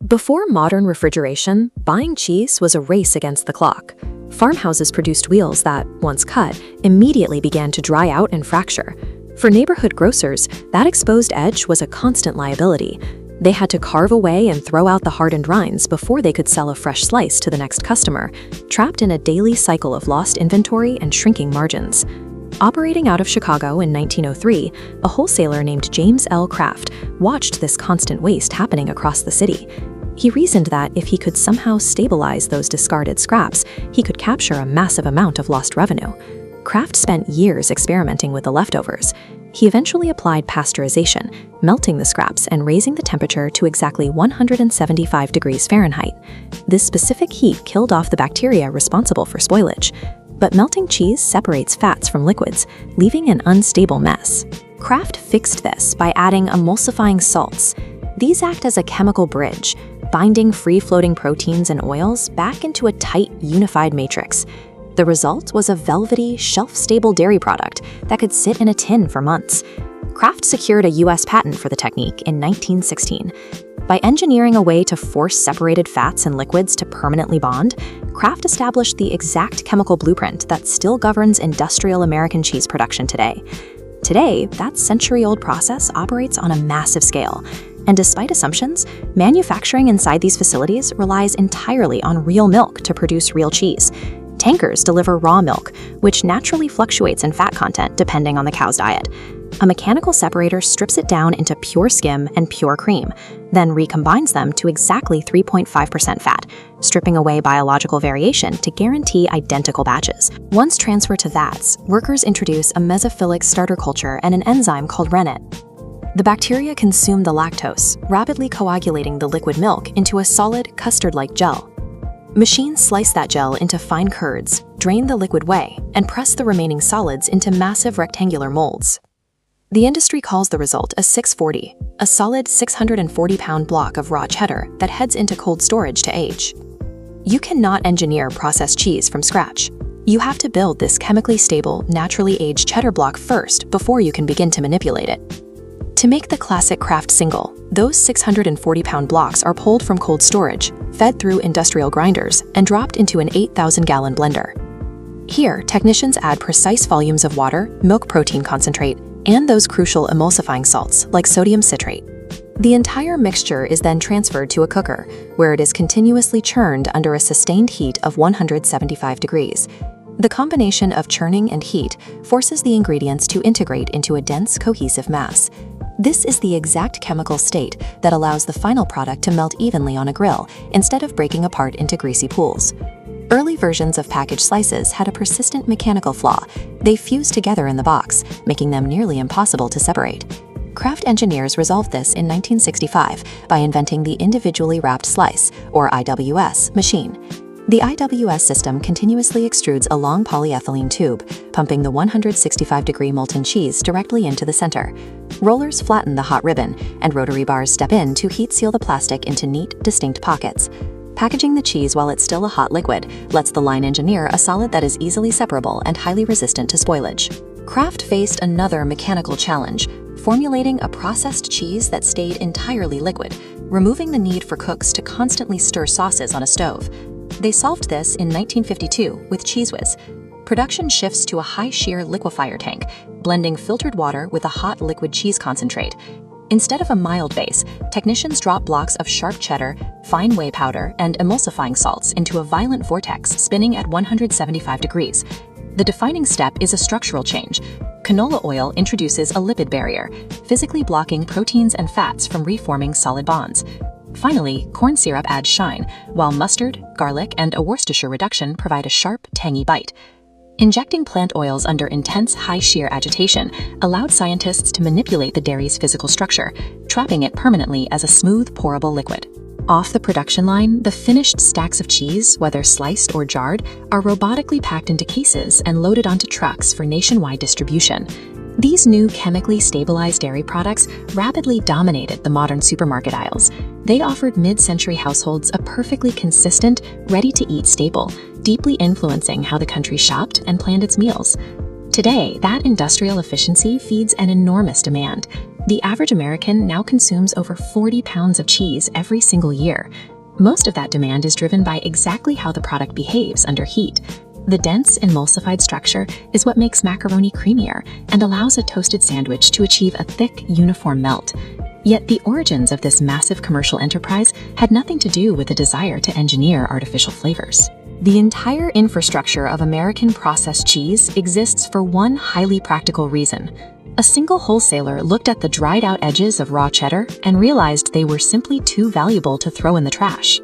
Before modern refrigeration, buying cheese was a race against the clock. Farmhouses produced wheels that, once cut, immediately began to dry out and fracture. For neighborhood grocers, that exposed edge was a constant liability. They had to carve away and throw out the hardened rinds before they could sell a fresh slice to the next customer, trapped in a daily cycle of lost inventory and shrinking margins. Operating out of Chicago in 1903, a wholesaler named James L. Kraft watched this constant waste happening across the city. He reasoned that if he could somehow stabilize those discarded scraps, he could capture a massive amount of lost revenue. Kraft spent years experimenting with the leftovers. He eventually applied pasteurization, melting the scraps and raising the temperature to exactly 175 degrees Fahrenheit. This specific heat killed off the bacteria responsible for spoilage. But melting cheese separates fats from liquids, leaving an unstable mess. Kraft fixed this by adding emulsifying salts. These act as a chemical bridge, binding free-floating proteins and oils back into a tight, unified matrix. The result was a velvety, shelf-stable dairy product that could sit in a tin for months. Kraft secured a U.S. patent for the technique in 1916. By engineering a way to force separated fats and liquids to permanently bond, Kraft established the exact chemical blueprint that still governs industrial American cheese production today. Today, that century-old process operates on a massive scale, and despite assumptions, manufacturing inside these facilities relies entirely on real milk to produce real cheese. Tankers deliver raw milk, which naturally fluctuates in fat content depending on the cow's diet. A mechanical separator strips it down into pure skim and pure cream, then recombines them to exactly 3.5% fat, stripping away biological variation to guarantee identical batches. Once transferred to vats, workers introduce a mesophilic starter culture and an enzyme called rennet. The bacteria consume the lactose, rapidly coagulating the liquid milk into a solid, custard-like gel. Machines slice that gel into fine curds, drain the liquid whey, and press the remaining solids into massive rectangular molds. The industry calls the result a 640, a solid 640-pound block of raw cheddar that heads into cold storage to age. You cannot engineer processed cheese from scratch. You have to build this chemically stable, naturally aged cheddar block first before you can begin to manipulate it. To make the classic Kraft single, those 640-pound blocks are pulled from cold storage, fed through industrial grinders, and dropped into an 8,000-gallon blender. Here, technicians add precise volumes of water, milk protein concentrate, and those crucial emulsifying salts like sodium citrate. The entire mixture is then transferred to a cooker, where it is continuously churned under a sustained heat of 175 degrees. The combination of churning and heat forces the ingredients to integrate into a dense, cohesive mass. This is the exact chemical state that allows the final product to melt evenly on a grill instead of breaking apart into greasy pools. Early versions of packaged slices had a persistent mechanical flaw. They fused together in the box, making them nearly impossible to separate. Kraft engineers resolved this in 1965 by inventing the individually wrapped slice, or IWS, machine. The IWS system continuously extrudes a long polyethylene tube, pumping the 165-degree molten cheese directly into the center. Rollers flatten the hot ribbon, and rotary bars step in to heat seal the plastic into neat, distinct pockets. Packaging the cheese while it's still a hot liquid lets the line engineer a solid that is easily separable and highly resistant to spoilage. Kraft faced another mechanical challenge, formulating a processed cheese that stayed entirely liquid, removing the need for cooks to constantly stir sauces on a stove. They solved this in 1952 with Cheez Whiz. Production shifts to a high-shear liquefier tank, blending filtered water with a hot liquid cheese concentrate. Instead of a mild base, technicians drop blocks of sharp cheddar, fine whey powder, and emulsifying salts into a violent vortex spinning at 175 degrees. The defining step is a structural change. Canola oil introduces a lipid barrier, physically blocking proteins and fats from reforming solid bonds. Finally, corn syrup adds shine, while mustard, garlic, and a Worcestershire reduction provide a sharp, tangy bite. Injecting plant oils under intense high-shear agitation allowed scientists to manipulate the dairy's physical structure, trapping it permanently as a smooth, pourable liquid. Off the production line, the finished stacks of cheese, whether sliced or jarred, are robotically packed into cases and loaded onto trucks for nationwide distribution. These new chemically stabilized dairy products rapidly dominated the modern supermarket aisles. They offered mid-century households a perfectly consistent, ready-to-eat staple, deeply influencing how the country shopped and planned its meals. Today, that industrial efficiency feeds an enormous demand. The average American now consumes over 40 pounds of cheese every single year. Most of that demand is driven by exactly how the product behaves under heat. The dense, emulsified structure is what makes macaroni creamier and allows a toasted sandwich to achieve a thick, uniform melt. Yet the origins of this massive commercial enterprise had nothing to do with a desire to engineer artificial flavors. The entire infrastructure of American processed cheese exists for one highly practical reason. A single wholesaler looked at the dried-out edges of raw cheddar and realized they were simply too valuable to throw in the trash.